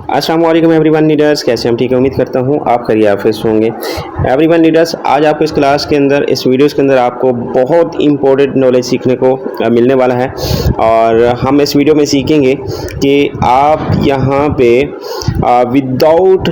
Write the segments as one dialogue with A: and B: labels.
A: अस्सलाम वालेकुम everyone leaders, कैसे हम ठीक है। उम्मीद करता हूँ आप खैरियत होंगे। एवरीवन लीडर्स, आज आपको इस क्लास के अंदर, इस वीडियोस के अंदर आपको बहुत इंपॉर्टेंट नॉलेज सीखने को मिलने वाला है। और हम इस वीडियो में सीखेंगे कि आप यहाँ पे विदाउट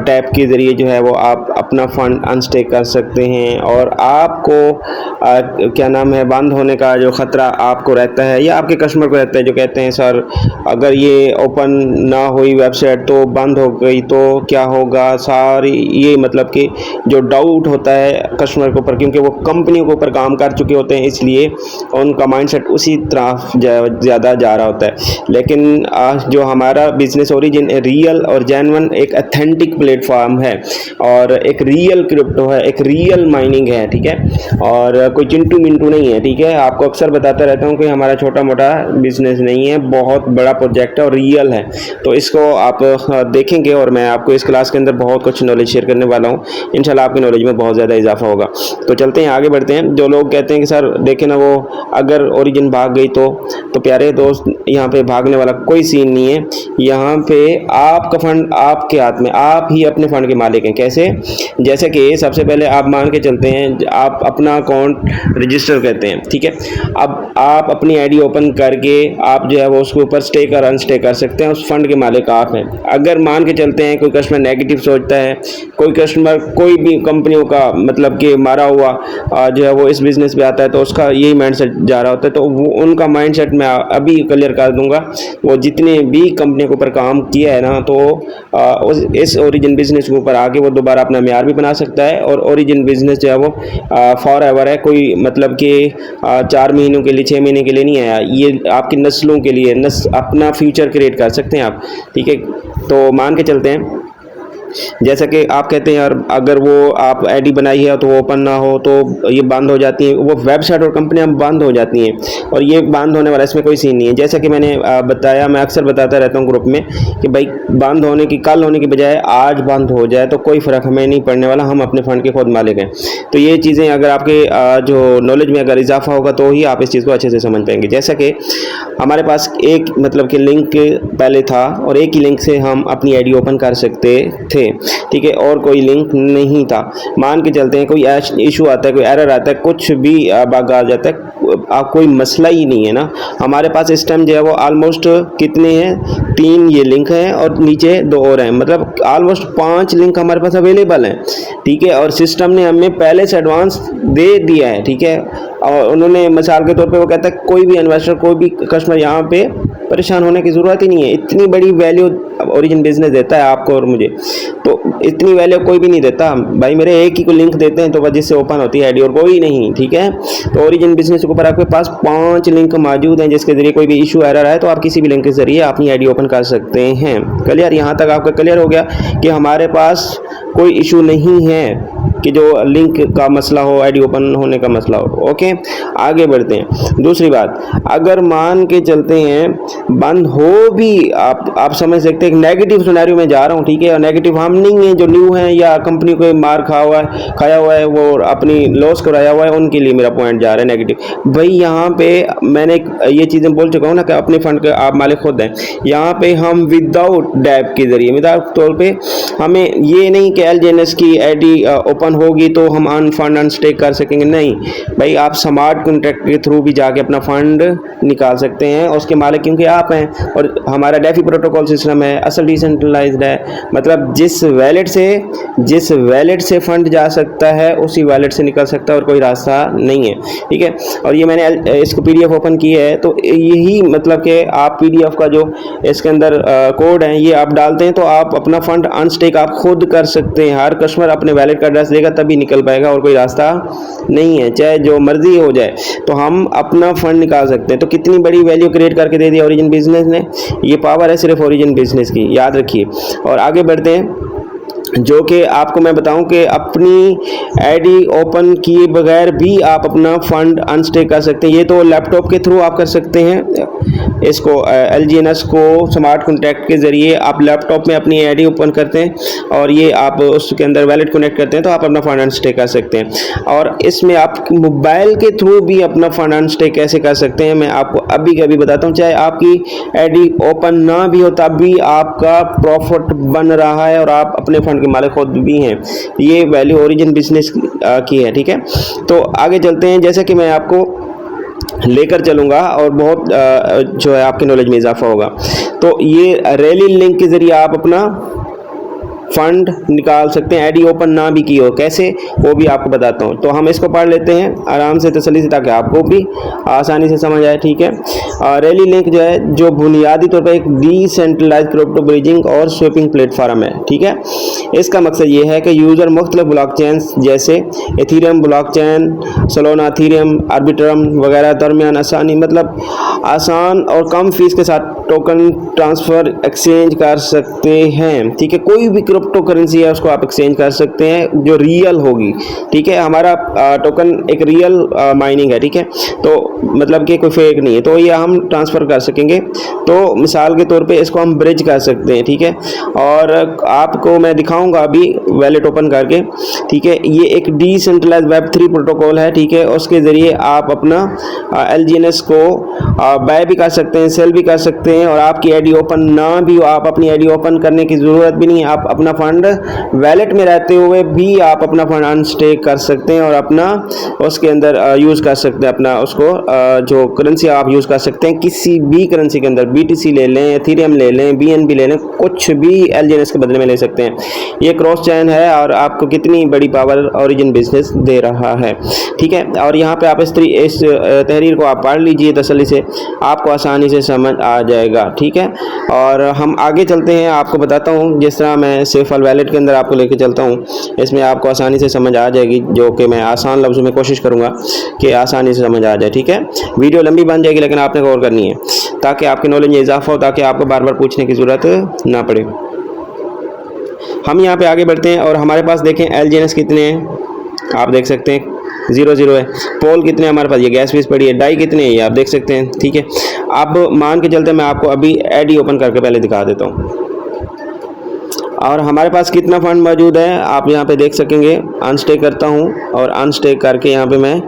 A: डैप के ज़रिए जो है वो आप अपना फ़ंड अनस्टेक कर सकते हैं। और आपको क्या नाम है, बंद होने का जो ख़तरा आपको रहता है या आपके कस्टमर को रहता है, जो कहते हैं सर अगर ये ओपन ना हुई वेबसाइट तो बंद हो गई तो क्या होगा, सारी ये मतलब कि जो डाउट होता है कस्टमर के ऊपर, क्योंकि वो कंपनी के ऊपर काम कर चुके होते हैं, इसलिए उनका माइंडसेट उसी तरफ ज़्यादा जा रहा होता है। लेकिन जो हमारा बिजनेस ओरिजिन रियल और जेन्युइन एक अथेंटिक प्लेटफॉर्म है और एक रियल क्रिप्टो है, एक रियल माइनिंग है, ठीक है, और कोई चिंटू मिंटू नहीं है, ठीक है। आपको अक्सर बताता रहता हूँ कि हमारा छोटा मोटा बिजनेस नहीं है, बहुत बड़ा प्रोजेक्ट है और रियल है। तो इसको आप देखेंगे और मैं आपको इस क्लास के अंदर बहुत कुछ नॉलेज शेयर करने वाला हूँ। इंशाल्लाह आपकी नॉलेज में बहुत ज़्यादा इजाफा होगा। तो चलते हैं, आगे बढ़ते हैं। जो लोग कहते हैं कि सर देखें ना, वो अगर ओरिजिन भाग गई तो प्यारे दोस्त, यहाँ पे भागने वाला कोई सीन नहीं है। यहाँ पे आपका फंड आपके हाथ में, आप ही अपने फंड के मालिक हैं। कैसे? जैसे कि सबसे पहले आप मान के चलते हैं, आप अपना अकाउंट रजिस्टर करते हैं, ठीक है। अब आप अपनी आईडी ओपन करके आप जो है वो उसके ऊपर स्टेक और अनस्टेक कर सकते हैं। उस फंड के मालिक आप हैं। अगर मान के चलते हैं कोई कस्टमर नेगेटिव सोचता है, कोई कस्टमर कोई भी कंपनियों का मतलब कि मारा हुआ जो है वो इस बिज़नेस पे आता है, तो उसका यही माइंडसेट जा रहा होता है। तो वो उनका माइंडसेट मैं अभी क्लियर कर दूंगा। वो जितने भी कंपनियों के ऊपर काम किया है ना, तो इस ओरिजिन बिजनेस के ऊपर आके वो दोबारा अपना म्यार भी बना सकता है। और ओरिजिन बिजनेस जो है वो फॉर एवर है, कोई मतलब कि 4 महीनों के लिए, 6 महीने के लिए नहीं आया। ये आपकी नस्लों के लिए अपना फ्यूचर क्रिएट कर सकते हैं आप, ठीक है। तो मान के चलते हैं, जैसा कि आप कहते हैं यार अगर वो आप आईडी बनाई है तो वो ओपन ना हो तो ये बंद हो जाती है, वो वेबसाइट और कंपनियां बंद हो जाती हैं। और ये बंद होने वाला, इसमें कोई सीन नहीं है। जैसा कि मैंने बताया, मैं अक्सर बताता रहता हूँ ग्रुप में कि भाई बंद होने की, कल होने की बजाय आज बंद हो जाए तो कोई फ़र्क हमें नहीं पड़ने वाला, हम अपने फ़ंड के खुद मालिक हैं। तो ये चीज़ें अगर आपके जो नॉलेज में अगर इजाफा होगा तो ही आप इस चीज़ को अच्छे से समझ पाएंगे। जैसा कि हमारे पास एक मतलब कि लिंक पहले था और एक ही लिंक से हम अपनी आईडी ओपन कर सकते थे, ठीक है, और कोई लिंक नहीं था। मान के चलते हैं कोई इशू आता है, कोई एरर आता है, कुछ भी बग आ जाता है, कोई मसला ही नहीं है ना। हमारे पास इस टाइम जो है वो ऑलमोस्ट कितने हैं, 3 ये लिंक हैं और नीचे 2 और हैं, मतलब ऑलमोस्ट 5 लिंक हमारे पास अवेलेबल हैं, ठीक है। और सिस्टम ने हमें पहले से एडवांस दे दिया है, ठीक है। और उन्होंने मिसाल के तौर पे वो कहता है कोई भी इन्वेस्टर, कोई भी कस्टमर यहाँ पे परेशान होने की ज़रूरत ही नहीं है। इतनी बड़ी वैल्यू ओरिजिन बिजनेस देता है आपको और मुझे, तो इतनी वैल्यू कोई भी नहीं देता भाई। मेरे एक ही को लिंक देते हैं तो वजह से ओपन होती है आईडी, और कोई नहीं, ठीक है। तो ओरिजिन बिजनेस के ऊपर आपके पास 5 लिंक मौजूद हैं, जिसके जरिए कोई भी इशू एरर है तो आप किसी भी लिंक के जरिए अपनी आईडी ओपन कर सकते हैं। क्लियर? यहाँ तक आपका क्लियर हो गया कि हमारे पास कोई इशू नहीं है कि जो लिंक का मसला हो, आईडी ओपन होने का मसला हो। ओके, आगे बढ़ते हैं। दूसरी बात, अगर मान के चलते हैं बंद हो भी, आप समझ सकते हैं कि नेगेटिव सिनेरियो में जा रहा हूँ, ठीक है। और नेगेटिव हम नहीं है जो न्यू है या कंपनी को मार खाया हुआ है, वो अपनी लॉस कराया हुआ है, उनके लिए मेरा पॉइंट जा रहा है नेगेटिव। भाई यहाँ पे मैंने ये चीज़ें बोल चुका हूँ ना कि अपने फंड के आप मालिक खुद हैं। यहाँ पे हम विदाउट डैप के जरिए, मिसाल के तौर पे हमें ये नहीं कि LJNS की आईडी ओपन होगी तो हम फंड अनस्टेक कर सकेंगे, नहीं भाई। आप स्मार्ट कॉन्ट्रैक्ट के थ्रू भी जाके अपना फंड निकाल सकते हैं, उसके मालिक क्योंकि आप हैं। और हमारा डेफी प्रोटोकॉल सिस्टम है, असल डिसेंट्रलाइज्ड है, मतलब जिस वैलेट से फंड जा सकता है उसी वैलेट से निकल सकता है और कोई रास्ता नहीं है, ठीक है। और ये मैंने इसको PDF ओपन की है, तो यही मतलब कि आप PDF का जो इसके अंदर कोड है ये आप डालते हैं तो आप अपना फंड अनस्टेक आप खुद कर सकते हैं। हर कस्टमर अपने वैलेट का एड्रेस देगा तभी निकल पाएगा, और कोई रास्ता नहीं है, चाहे जो मर्जी हो जाए, तो हम अपना फंड निकाल सकते हैं। तो कितनी बड़ी वैल्यू क्रिएट करके दे दी ओरिजिन बिजनेस ने। ये पावर है सिर्फ ओरिजिन बिजनेस की, याद रखिए। और आगे बढ़ते हैं। जो कि आपको मैं बताऊं कि अपनी आईडी ओपन किए बगैर भी आप अपना फंड अनस्टेक कर सकते हैं। ये तो लैपटॉप के थ्रू आप कर सकते हैं। इसको LGNS को स्मार्ट कॉन्ट्रैक्ट के ज़रिए आप लैपटॉप में अपनी आईडी ओपन करते हैं और ये आप उसके अंदर वैलेट कनेक्ट करते हैं तो आप अपना फंड अनस्टेक कर सकते हैं। और इसमें आप मोबाइल के थ्रू भी अपना फंड अनस्टेक कैसे कर सकते हैं मैं आपको अभी कभी बताता हूँ। चाहे आपकी आईडी ओपन ना भी हो तब भी आपका प्रॉफिट बन रहा है और आप अपने फंड के मालिक खुद भी हैं। ये वैल्यू ओरिजिन बिजनेस की है, ठीक है। तो आगे चलते हैं, जैसे कि मैं आपको लेकर चलूँगा और बहुत जो है आपकी नॉलेज में इजाफा होगा। तो ये रैली लिंक के ज़रिए आप अपना फंड निकाल सकते हैं, आईडी ओपन ना भी की हो। कैसे, वो भी आपको बताता हूँ। तो हम इसको पढ़ लेते हैं आराम से, तसल्ली से, ताकि आपको भी आसानी से समझ आए, ठीक है। रैली लिंक जो है, जो बुनियादी तौर पर एक डिसेंट्रलाइज्ड क्रिप्टो ब्रिजिंग और स्वेपिंग प्लेटफॉर्म है, ठीक है। इसका मकसद ये है कि यूज़र मुख्तलिफ ब्लॉकचेन जैसे Ethereum blockchain, Solana, Ethereum, Arbitrum वगैरह दरमियान आसानी, मतलब आसान और कम फीस के साथ टोकन ट्रांसफ़र एक्सचेंज कर सकते हैं, ठीक है। कोई भी क्रिप्टो करेंसी है उसको आप एक्सचेंज कर सकते हैं जो रियल होगी, ठीक है। हमारा टोकन एक रियल माइनिंग है, ठीक है। तो मतलब कि कोई फेक नहीं है, तो ये हम ट्रांसफ़र कर सकेंगे। तो मिसाल के तौर पे इसको हम ब्रिज कर सकते हैं, ठीक है। और आपको मैं दिखाऊंगा अभी वैलेट ओपन करके, ठीक है। ये एक डिसेंट्रलाइज्ड Web3 प्रोटोकॉल है, ठीक है। उसके ज़रिए आप अपना LGNS को बाय भी कर सकते हैं, सेल भी कर सकते हैं। और आपकी आईडी ओपन ना भी हो, आप अपनी आईडी ओपन करने की ज़रूरत भी नहीं है। आप अपना फंड वैलेट में रहते हुए भी आप अपना फंड अनस्टेक कर सकते हैं और अपना उसके अंदर यूज़ कर सकते हैं। अपना उसको जो करेंसी आप यूज़ कर सकते हैं किसी भी करेंसी के अंदर, BTC ले लें, एथीरियम ले लें, BNB ले लें, कुछ भी LGNS के बदले में ले सकते हैं। ये क्रॉस चैन है और आपको कितनी बड़ी पावर ओरिजिन बिजनेस दे रहा है, ठीक है। और यहाँ पे आप इस तहरीर को आप पढ़ लीजिए तसल्ली से, आपको आसानी से समझ आ जाएगा, ठीक है। और हम आगे चलते हैं, आपको बताता हूँ जिस तरह मैं सेफल वैलेट के अंदर आपको लेके चलता हूँ, इसमें आपको आसानी से समझ आ जाएगी, जो कि मैं आसान लफ्ज़ों में कोशिश करूँगा कि आसानी से समझ आ जाए, ठीक है। वीडियो लंबी बन जाएगी लेकिन आपने गौर करनी है ताकि आपकी नॉलेज में इजाफा हो, ताकि आपको बार बार पूछने की ज़रूरत ना पड़े। हम यहाँ पे आगे बढ़ते हैं और हमारे पास देखें LGNS कितने हैं, आप देख सकते हैं 0 है। पोल कितने हमारे पास, ये गैस फीस पड़ी है। डाई कितने हैं, ये आप देख सकते हैं, ठीक है। अब मान के चलते मैं आपको अभी आईडी ओपन करके पहले दिखा देता हूँ और हमारे पास कितना फंड मौजूद है आप यहाँ पे देख सकेंगे। अनस्टेक करता हूँ और अनस्टेक करके यहाँ पे मैं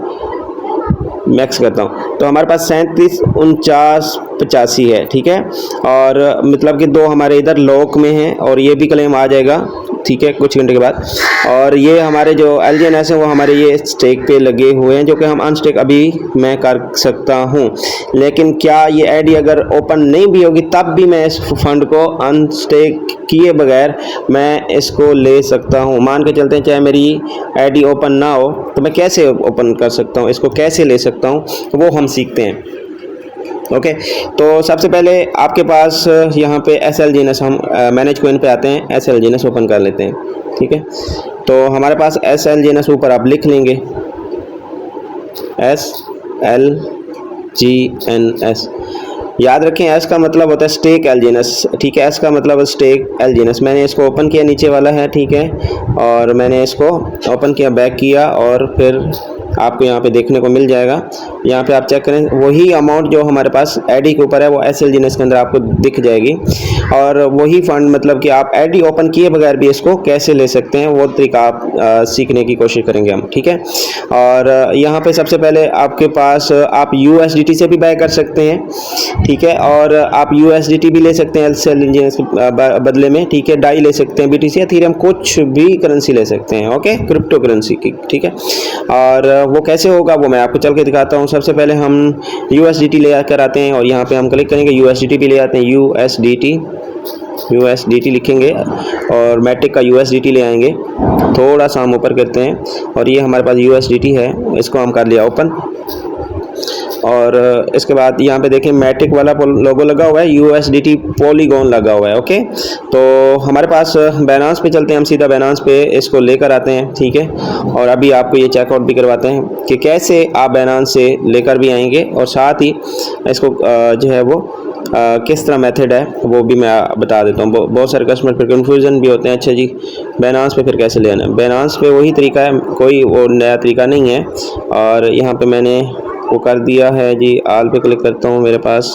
A: मैक्स करता हूँ, तो हमारे पास 374985 है, ठीक है। और मतलब कि 2 हमारे इधर लॉक में हैं और ये भी क्लेम आ जाएगा, ठीक है, कुछ घंटे के बाद। और ये हमारे जो LGNS है वो हमारे ये स्टेक पे लगे हुए हैं, जो कि हम अनस्टेक अभी मैं कर सकता हूँ। लेकिन क्या ये आईडी अगर ओपन नहीं भी होगी तब भी मैं इस फंड को अनस्टेक किए बगैर मैं इसको ले सकता हूँ। मान के चलते हैं चाहे मेरी आईडी ओपन ना हो तो मैं कैसे ओपन कर सकता हूँ, इसको कैसे ले सकता हूँ, वो हम सीखते हैं, ओके। तो सबसे पहले आपके पास यहाँ पे SLGNS, हम मैनेज कोइन पे आते हैं, SLGNS ओपन कर लेते हैं, ठीक है। तो हमारे पास SLGNS ऊपर आप लिख लेंगे SLGNS, याद रखें S का मतलब होता है स्टेक LGNS, ठीक है। S का मतलब स्टेक LGNS। मैंने इसको ओपन किया, नीचे वाला है, ठीक है। और मैंने इसको ओपन किया, बैक किया और फिर आपको यहाँ पे देखने को मिल जाएगा। यहाँ पे आप चेक करें, वही अमाउंट जो हमारे पास आईडी के ऊपर है वो SLGNS के अंदर आपको दिख जाएगी। और वही फंड, मतलब कि आप आईडी ओपन किए बगैर भी इसको कैसे ले सकते हैं वो तरीका आप सीखने की कोशिश करेंगे हम, ठीक है। और यहाँ पे सबसे पहले आपके पास आप USDT से भी बाय कर सकते हैं, ठीक है। और आप USDT भी ले सकते हैं SLGNS के बदले में, ठीक है। डाई ले सकते हैं, BTC, एथीरियम, कुछ भी करेंसी ले सकते हैं, ओके, क्रिप्टो करेंसी की, ठीक है। और वो कैसे होगा वो मैं आपको चल के दिखाता हूँ। सबसे पहले हम USDT ले कर आते हैं और यहाँ पे हम क्लिक करेंगे, USDT भी ले आते हैं, USDT लिखेंगे और मैटिक का USDT ले आएंगे। थोड़ा सा हम ऊपर करते हैं और ये हमारे पास USDT है, इसको हम कर लिया ओपन। और इसके बाद यहाँ पे देखें मैटिक वाला लोगो लगा हुआ है, USDT पॉलीगॉन लगा हुआ है, ओके। तो हमारे पास बैनांस पे चलते हैं, हम सीधा बैनांस पे इसको लेकर आते हैं, ठीक है। और अभी आपको ये चेकआउट भी करवाते हैं कि कैसे आप बैनांस से लेकर भी आएंगे और साथ ही इसको जो है वो किस तरह मेथड है वो भी मैं बता देता हूँ। बहुत सारे कस्टमर फिर कन्फ्यूज़न भी होते हैं, अच्छा जी बाइनेंस पे फिर कैसे लेना है। बाइनेंस पे वही तरीका है, कोई वो नया तरीका नहीं है। और यहाँ पे मैंने वो कर दिया है जी, आल पे क्लिक करता हूँ, मेरे पास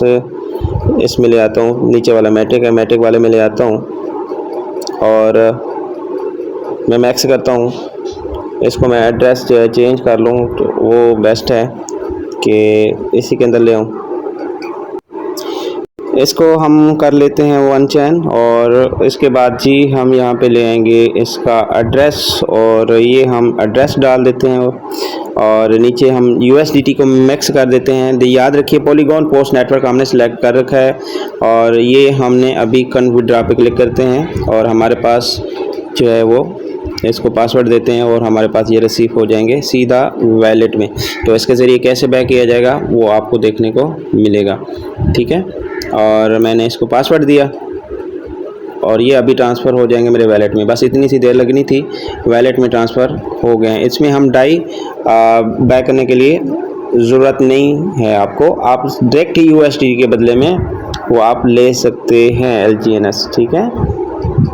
A: इसमें ले आता हूँ, नीचे वाला मैट्रिक है, मैट्रिक वाले में ले आता हूँ और मैं मैक्स करता हूँ। इसको मैं एड्रेस जो है चेंज कर लूँ तो वो बेस्ट है कि इसी के अंदर ले आऊँ। इसको हम कर लेते हैं 1 चैन और इसके बाद जी हम यहाँ पे ले आएंगे इसका एड्रेस और ये हम एड्रेस डाल देते हैं और नीचे हम USDT को मिक्स कर देते हैं। याद रखिए पॉलीगॉन पोस्ट नेटवर्क हमने सेलेक्ट कर रखा है और ये हमने अभी कन्वर्ट विड्रॉ पे क्लिक करते हैं और हमारे पास जो है वो इसको पासवर्ड देते हैं और हमारे पास ये रिसीव हो जाएंगे सीधा वैलेट में। तो इसके ज़रिए कैसे बैक किया जाएगा वो आपको देखने को मिलेगा, ठीक है। और मैंने इसको पासवर्ड दिया और ये अभी ट्रांसफ़र हो जाएंगे मेरे वैलेट में। बस इतनी सी देर लगनी थी, वैलेट में ट्रांसफ़र हो गए हैं। इसमें हम डाई बैक करने के लिए ज़रूरत नहीं है आपको, आप डायरेक्ट ही USDT के बदले में वो आप ले सकते हैं LGNS, ठीक है।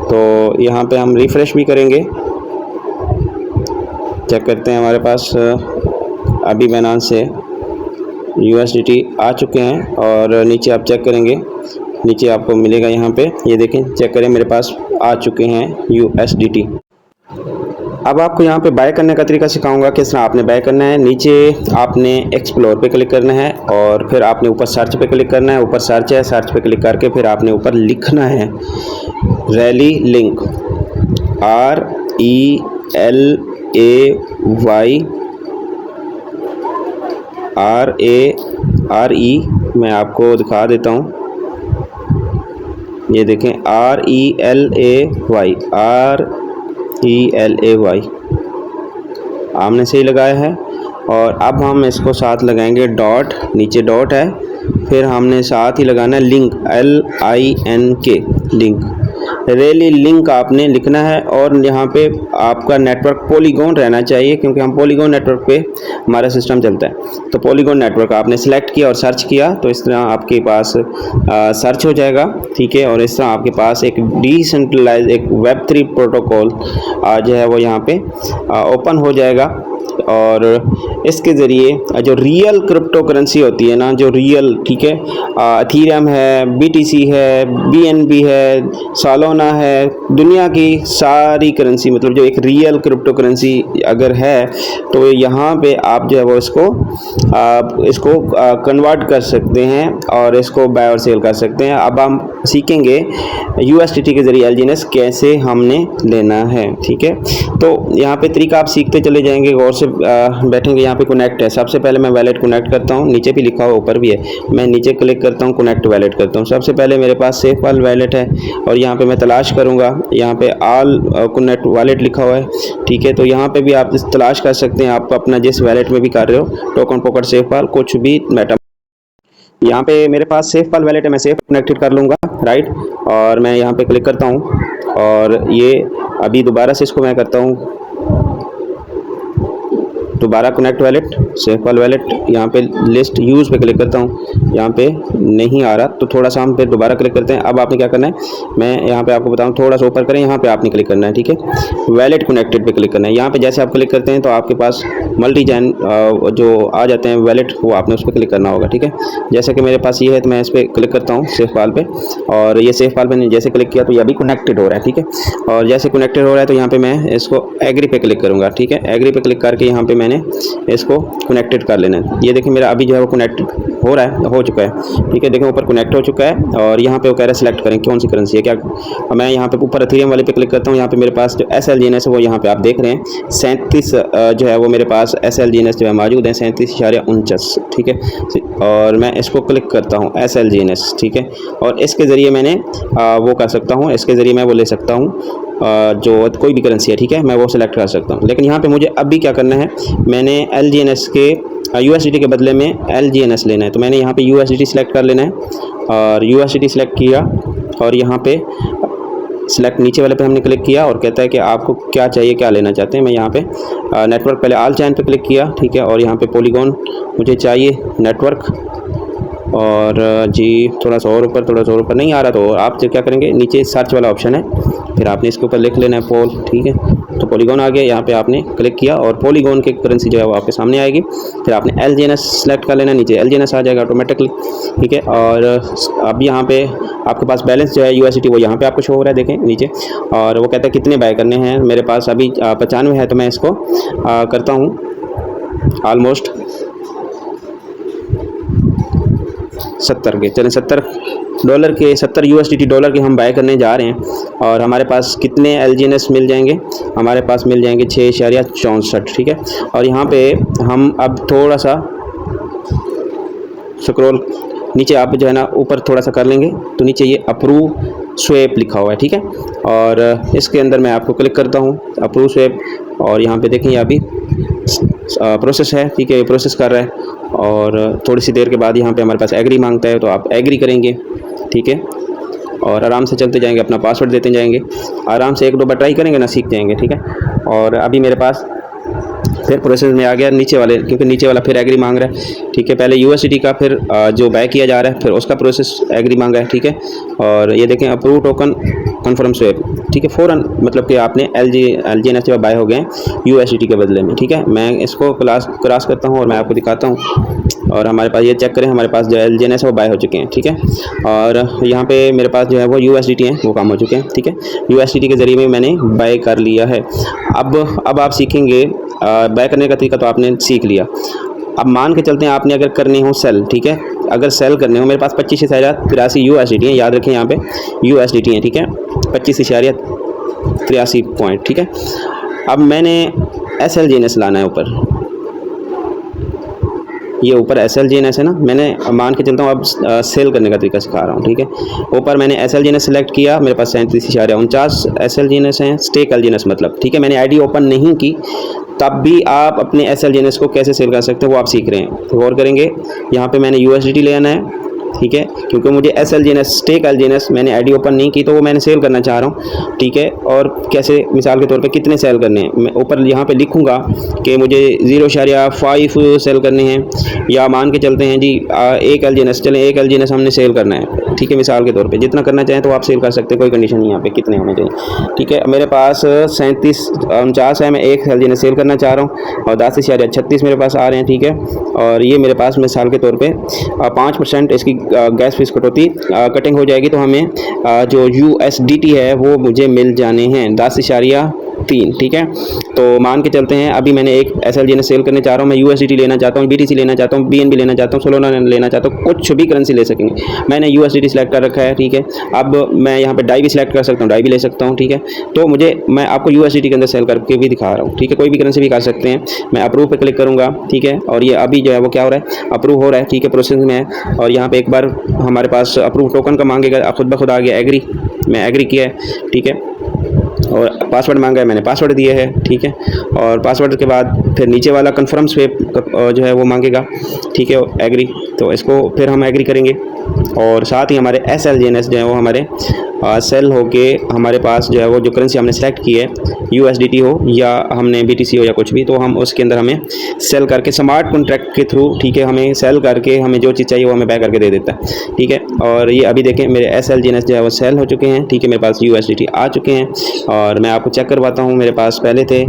A: तो यहाँ पे हम रिफ़्रेश भी करेंगे, चेक करते हैं हमारे पास अभी बाइनेंस से USDT आ चुके हैं और नीचे आप चेक करेंगे, नीचे आपको मिलेगा यहाँ पे, ये देखें, चेक करें मेरे पास आ चुके हैं USDT। अब आपको यहाँ पे बाय करने का तरीका सिखाऊंगा किस तरह आपने बाय करना है। नीचे आपने एक्सप्लोर पे क्लिक करना है और फिर आपने ऊपर सर्च पे क्लिक करना है, ऊपर सर्च है, सर्च पे क्लिक करके फिर आपने ऊपर लिखना है रैली लिंक, RELAY मैं आपको दिखा देता हूँ, ये देखें RELAY आपने सही लगाया है। और अब हम इसको साथ लगाएंगे डॉट, नीचे डॉट है, फिर हमने साथ ही लगाना है link, LINK link, rally link आपने लिखना है। और यहाँ पे आपका नेटवर्क पॉलीगॉन रहना चाहिए क्योंकि हम पॉलीगॉन नेटवर्क पे हमारा सिस्टम चलता है। तो पॉलीगॉन नेटवर्क आपने सेलेक्ट किया और सर्च किया तो इस तरह आपके पास सर्च हो जाएगा, ठीक है। और इस तरह आपके पास एक डिसेंट्रलाइज एक Web3 प्रोटोकॉल जो है वो यहाँ पे ओपन हो जाएगा। और इसके ज़रिए जो रियल क्रिप्टो करेंसी होती है ना, जो रियल, ठीक है, इथेरियम है, BTC है, BNB है, सोलाना है, दुनिया की सारी करेंसी, मतलब जो एक रियल क्रिप्टो करेंसी अगर है तो यहाँ पे आप जो है वो इसको कन्वर्ट कर सकते हैं और इसको बाय और सेल कर सकते हैं। अब हम सीखेंगे USDT के ज़रिए LGNS कैसे हमने लेना है, ठीक है। तो यहाँ पे तरीका आप सीखते चले जाएंगे, गौर से बैठेंगे। यहाँ पे कनेक्ट है, सबसे पहले मैं वैलेट कनेक्ट करता हूँ, नीचे भी लिखा हुआ ऊपर भी है, मैं नीचे क्लिक करता हूँ, कनेक्ट वैलेट करता हूँ। सबसे पहले मेरे पास सेफपाल वैलेट है और यहाँ पे मैं तलाश करूँगा, यहाँ पे ऑल कनेक्ट वैलेट लिखा हुआ है, ठीक है। तो यहाँ पे भी आप तलाश कर सकते हैं, आप अपना जिस वैलेट में भी कर रहे हो, टोकन पॉकेट, सेफपाल, कुछ भी मैटर। यहाँ पे मेरे पास सेफपाल वैलेट है, मैं सेफ कनेक्टेड कर लूँगा, राइट। और मैं यहाँ पे क्लिक करता हूँ और ये अभी दोबारा से इसको मैं करता हूँ दोबारा कनेक्ट वैलेट, सेफपाल वैलेट, यहाँ पे लिस्ट यूज़ पे क्लिक करता हूँ, यहाँ पे नहीं आ रहा तो थोड़ा सा हम फिर दोबारा क्लिक करते हैं। अब आपने क्या करना है, मैं यहाँ पे आपको बताऊँ, थोड़ा सा ऊपर करें, यहाँ पे आपने क्लिक करना है, ठीक है, वैलेट कनेक्टेड पे क्लिक करना है। यहाँ पे जैसे आप क्लिक करते हैं तो आपके पास मल्टी चैन जो आ जाते हैं वैलेट, वो आपने उस पर क्लिक करना होगा, ठीक है। जैसे कि मेरे पास ये है तो मैं इस पर क्लिक करता हूँ सेफपाल पे, और ये सेफपाल पे जैसे क्लिक किया तो ये अभी कनेक्टेड हो रहा है, ठीक है। और जैसे कनेक्टेड हो रहा है तो यहाँ पे मैं इसको एग्री पे क्लिक करूँगा, ठीक है। एग्री पे क्लिक करके यहाँ पे मैंने इसको कनेक्टेड कर लेना है। ये देखिए मेरा अभी जो है वो कनेक्ट हो रहा है, हो चुका है, ठीक है। देखिए ऊपर कनेक्ट हो चुका है और यहाँ पे वो कह रहा है सेलेक्ट करें कौन सी करेंसी है क्या। मैं यहाँ पे ऊपर इथेरियम वाले पे क्लिक करता हूँ, यहाँ पे मेरे पास जो SLGNS है वो यहाँ पे आप देख रहे हैं 37 जो है वो मेरे पास SLGNS जो है मौजूद है 37.49, ठीक है। और मैं इसको क्लिक करता हूँ SLGNS, ठीक है। और इसके ज़रिए मैंने वो कर सकता हूँ, इसके ज़रिए मैं वो ले सकता हूँ जो कोई भी करेंसी है, ठीक है, मैं वो सिलेक्ट कर सकता हूँ। लेकिन यहाँ पे मुझे अभी क्या करना है, मैंने LGNS के USDT के बदले में LGNS लेना है। तो मैंने यहाँ पे USDT सिलेक्ट कर लेना है और USDT सिलेक्ट किया और यहाँ पे सिलेक्ट नीचे वाले पे हमने क्लिक किया और कहता है कि आपको क्या चाहिए, क्या लेना चाहते हैं। मैं यहाँ पे नेटवर्क पहले ऑल चैन पे क्लिक किया, ठीक है। और यहाँ पे पॉलीगॉन मुझे चाहिए नेटवर्क, और जी थोड़ा सा और ऊपर नहीं आ रहा तो आप क्या करेंगे, नीचे सर्च वाला ऑप्शन है, फिर आपने इसके ऊपर लिख लेना है पोल, ठीक है। तो पॉलीगॉन आ गया, यहाँ पे आपने क्लिक किया और पॉलीगॉन की करेंसी जो है वो आपके सामने आएगी। फिर आपने LGNS सेलेक्ट कर लेना, नीचे LGNS आ जाएगा ऑटोमेटिकली, ठीक है। और अब यहाँ पे आपके पास बैलेंस जो है USDT वो यहाँ पे आपको शो हो रहा है, देखें नीचे। और वो कहता है कितने बाय करने हैं, मेरे पास अभी 95 है, तो मैं इसको करता हूँ ऑलमोस्ट 70 के, चलें $70 USDT डॉलर के हम बाय करने जा रहे हैं। और हमारे पास कितने LGNS मिल जाएंगे, हमारे पास मिल जाएंगे 6.64, ठीक है। और यहाँ पे हम अब थोड़ा सा स्क्रॉल नीचे आप जो है ना ऊपर थोड़ा सा कर लेंगे तो नीचे ये अप्रूव स्वैप लिखा हुआ है, ठीक है। और इसके अंदर मैं आपको क्लिक करता हूँ अप्रूव स्वैप, और यहाँ पे देखें अभी प्रोसेस है, ठीक है, प्रोसेस कर रहा है। और थोड़ी सी देर के बाद यहाँ पे हमारे पास एग्री मांगता है, तो आप एग्री करेंगे, ठीक है। और आराम से चलते जाएंगे, अपना पासवर्ड देते जाएंगे, आराम से 1-2 बार ट्राई करेंगे ना, सीख जाएंगे, ठीक है। और अभी मेरे पास फिर प्रोसेस में आ गया नीचे वाले, क्योंकि नीचे वाला फिर एग्री मांग रहा है, ठीक है। पहले USDT का फिर जो बाय किया जा रहा है फिर उसका प्रोसेस एग्री मांगा है, ठीक है। और ये देखें अप्रूव टोकन कन्फर्म स्वैप, ठीक है, फ़ौरन मतलब कि आपने LGNS जो बाय हो गए हैं USDT के बदले में, ठीक है। मैं इसको क्रॉस करता हूँ और मैं आपको दिखाता हूँ। और हमारे पास ये चेक करें, हमारे पास जो LGNS है वो बाय हो चुके हैं, ठीक है। और यहाँ पे मेरे पास जो है वो USDT हैं, वो काम हो चुके हैं, ठीक है। USDT के ज़रिए में मैंने बाय कर लिया है। अब आप सीखेंगे बाय करने का तरीका, तो आपने सीख लिया। अब मान के चलते हैं आपने अगर करने हो सेल, ठीक है, अगर सेल करने हो, मेरे पास 25.83 USDT हैं, याद रखें यहाँ पे USDT हैं, ठीक है, 25.83 पॉइंट, ठीक है। अब मैंने SLGNS लाना है ऊपर, ये ऊपर SLGNS है ना, मैंने मान के चलता हूँ अब सेल करने का तरीका सिखा रहा हूँ, ठीक है। ऊपर मैंने SLGNS सेलेक्ट किया, मेरे पास 37.49 SLGNS हैं, स्टेक LGNS मतलब, ठीक है। मैंने ID ओपन नहीं की, तब भी आप अपने SLGNS को कैसे सेल कर सकते हैं वो आप सीख रहे हैं, गौर करेंगे। यहाँ पे मैंने USDT लेना है, ठीक है, क्योंकि मुझे SLGNS स्टेक LGNS मैंने ID ओपन नहीं की, तो वो मैंने सेल करना चाह रहा हूँ, ठीक है। और कैसे, मिसाल के तौर पे कितने सेल करने हैं, मैं ऊपर यहाँ पे लिखूँगा कि मुझे 0.5 सेल करने हैं, या मान के चलते हैं जी 1 LGNS, चलें 1 LGNS हमने सेल करना है, ठीक है। मिसाल के तौर पे जितना करना चाहें तो आप सेल कर सकते हैं, कोई कंडीशन नहीं यहाँ पे कितने होने चाहिए, ठीक है। मेरे पास 37.49 है, मैं 1 LGNS सेल करना चाह रहा हूँ, और 10.36 मेरे पास आ रहे हैं, ठीक है। और ये मेरे पास मिसाल के तौर पर 5% इसकी गैस फीस कटौती कटिंग हो जाएगी, तो हमें जो USDT है वो मुझे मिल जाने हैं 10.3, ठीक है। तो मान के चलते हैं अभी मैंने एक SLGNS सेल करने चाह रहा हूँ, मैं USDT लेना चाहता हूँ, BTC लेना चाहता हूँ, BNB लेना चाहता हूँ, सोलोना लेना चाहता हूँ, कुछ भी करेंसी ले सकेंगे। मैंने USDT सेलेक्ट कर रखा है, ठीक है। अब मैं यहाँ पे डाई भी सिलेक्ट कर सकता हूँ, डाई भी ले सकता हूँ, ठीक है। तो मैं आपको USDT के अंदर सेल करके भी दिखा रहा हूँ, ठीक है। कोई भी करेंसी भी कर सकते हैं। मैं अप्रूव पे क्लिक करूँगा, ठीक है। और ये अभी जो है वो क्या हो रहा है, अप्रूव हो रहा है, ठीक है, प्रोसेस में है। और यहाँ पे एक बार हमारे पास अप्रूव टोकन का मांगेगा, खुद ब खुद आ गया एग्री, मैं एग्री किया है, ठीक है। और पासवर्ड मांगा है, मैंने पासवर्ड दिया है, ठीक है। और पासवर्ड के बाद फिर नीचे वाला कन्फर्म स्वैप जो है वो मांगेगा, ठीक है, एग्री। तो इसको फिर हम एग्री करेंगे। और साथ ही हमारे SLGNS जो है वो हमारे सेल होके हमारे पास जो है वो जो करेंसी हमने सेलेक्ट की है, USDT हो या हमने BTC हो या कुछ भी, तो हम उसके अंदर हमें सेल करके स्मार्ट कॉन्ट्रैक्ट के थ्रू, ठीक है, हमें सेल करके हमें जो चीज़ चाहिए वो हमें बाय करके दे देता है, ठीक है। और ये अभी देखें मेरे SLGNS जो है वो सेल हो चुके हैं, ठीक है, मेरे पास USDT आ चुके हैं। और मैं आपको चेक करवाता हूँ, मेरे पास पहले थे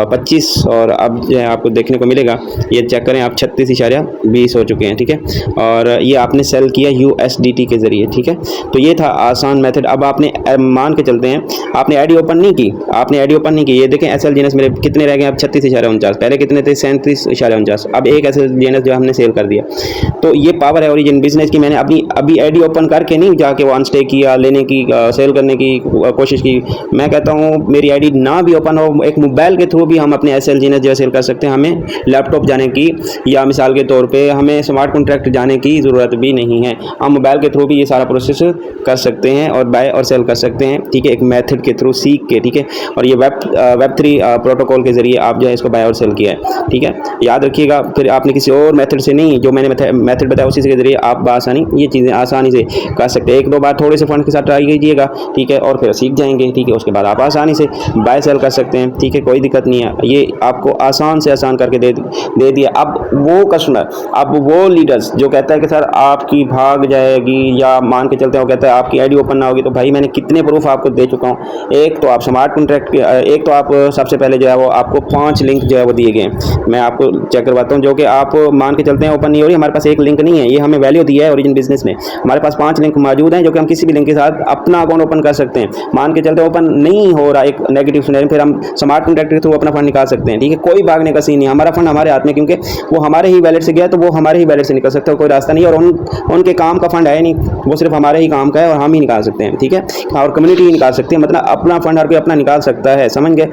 A: 25 और अब जो है आपको देखने को मिलेगा, ये चेक करें आप 36.20 हो चुके हैं, ठीक है। और ये आपने सेल किया USDT के ज़रिए, ठीक है। तो ये था आसान मेथड। अब आपने मान के चलते हैं आपने ID ओपन नहीं की, ये देखें SLGNS मेरे कितने रह गए अब 36.49, पहले कितने थे 37.49, अब एक SLGNS जो हमने सेल कर दिया। तो ये पावर है ओरिजिन बिजनेस की। मैंने अभी ID ओपन करके नहीं जाके वो अनस्टेक किया, लेने की सेल करने की कोशिश की। मैं कहता हूँ मेरी ID ना भी ओपन हो, एक मोबाइल के थ्रू भी हम अपने SLGNS जो सेल कर सकते हैं। हमें लैपटॉप जाने की या मिसाल के तौर पे हमें स्मार्ट कॉन्ट्रैक्ट जाने की ज़रूरत भी नहीं है, हम मोबाइल के थ्रू भी ये सारा प्रोसेस कर सकते हैं और बाय और सेल कर सकते हैं, ठीक है, एक मेथड के थ्रू सीख के, ठीक है। और ये Web3 प्रोटोकॉल के ज़रिए आप जो है इसको बाय और सेल किया है, ठीक है। याद रखिएगा, फिर आपने किसी और मेथड से नहीं, जो मैंने मेथड बताया उसी के ज़रिए आप आसानी ये चीज़ें आसानी से कर सकते हैं। 1-2 बार थोड़े से फंड के साथ ट्राई कीजिएगा, ठीक है, और फिर सीख जाएंगे, ठीक है। उसके बाद आप आसानी से बाय सेल कर सकते हैं। ठीक है, कोई दिक्कत नहीं है, ये आपको आसान से आसान करके दे दिया। अब वो कस्टमर, अब वो लीडर्स जो कहता है कि सर आपकी भाग जाएगी, या मान के चलते हैं वो कहता है आपकी आईडी ओपन ना होगी, तो भाई मैंने कितने प्रूफ आपको दे चुका हूँ। एक तो आप स्मार्ट कॉन्ट्रैक्ट, एक तो आप सबसे पहले जो है वो आपको 5 लिंक जो है वो दिए गए हैं। मैं आपको चेक करवाता हूँ, जो कि आप मान के चलते हैं ओपन नहीं हो रही, हमारे पास एक लिंक नहीं है, ये हमें वैल्यू दिया है ओरिजिन बिजनेस में। हमारे पास 5 लिंक मौजूद हैं जो कि हम किसी भी लिंक के साथ अपना अकाउंट ओपन कर सकते हैं। मान के चलते ओपन नहीं हो रहा एक नेगेटिव सिनेरियो, फिर हम स्मार्ट कॉन्ट्रैक्ट के थ्रू अपना फंड निकाल सकते हैं। ठीक है, कोई भागने का सीन नहीं, हमारा फंड हमारे हाथ में, क्योंकि वो हमारे ही वैलेट से गया तो वो हमारे ही वैलेट से निकल सकता है, कोई रास्ता नहीं। और उनके काम का फंड है नहीं, वो सिर्फ हमारे ही काम का है और हम ही निकाल सकते हैं। ठीक है, और कम्युनिटी ही निकाल सकती है, मतलब अपना फंड हर कोई अपना निकाल सकता है, समझ गए।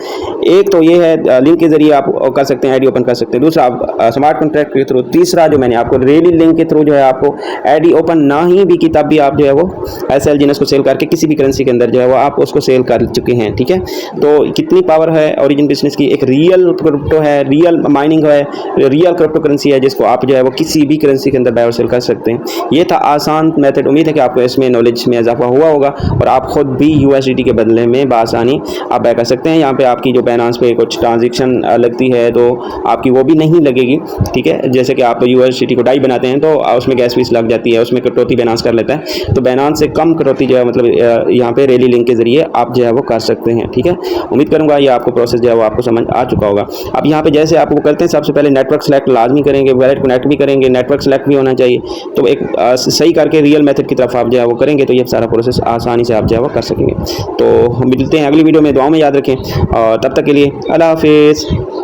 A: एक तो ये है लिंक के जरिए आप कर सकते हैं, आईडी ओपन कर सकते हैं। दूसरा आप स्मार्ट कॉन्ट्रैक्ट के थ्रू। तीसरा जो मैंने आपको रेडी लिंक के थ्रू जो है आपको आईडी ओपन ना ही भी की तब भी आप जो है वो एसएल जीनस को सेल करके किसी भी करेंसी के अंदर जो है वो आप उसको सेल कर चुके हैं। ठीक है, तो कितनी पावर है ओरिजिन बिजनेस की। एक रियल क्रिप्टो है, रियल माइनिंग है, रियल क्रिप्टो करेंसी है जिसको आप जो है वो किसी भी करेंसी के अंदर बाय और सेल कर सकते हैं। ये था आसान मेथड। उम्मीद है कि आपको इसमें नॉलेज में इजाफा हुआ होगा और आप खुद भी यूएसडीटी के बदले में बासानी आप बाय कर सकते हैं। यहाँ पे आपकी जो बाइनेंस पे कुछ ट्रांजेक्शन लगती है तो आपकी वो भी नहीं लगेगी। ठीक है, जैसे कि आप यूएसडीटी को डाई बनाते हैं तो उसमें गैस फीस लग जाती है, उसमें कटौती बाइनेंस कर लेता है, तो बाइनेंस से कम कटौती जो है मतलब यहाँ पे रेली लिंक के जरिए आप जो है वो कर सकते हैं। ठीक है, उम्मीद करूँगा ये आपको प्रोसेस जो है वो आपको समझ आ चुका होगा। अब यहाँ पे जैसे आप वो करते हैं, सबसे पहले नेटवर्क सेलेक्ट लाजमी करेंगे, वैलेट कनेक्ट भी करेंगे, नेटवर्क सेलेक्ट भी होना चाहिए। तो एक सही करके रियल मेथड की तरफ आप जो है वो करेंगे तो ये सारा प्रोसेस आसानी से आप जो है वो कर सकेंगे। तो मिलते हैं अगली वीडियो में, दुआओं में याद रखें और तब तक के लिए अल्लाह हाफिज़।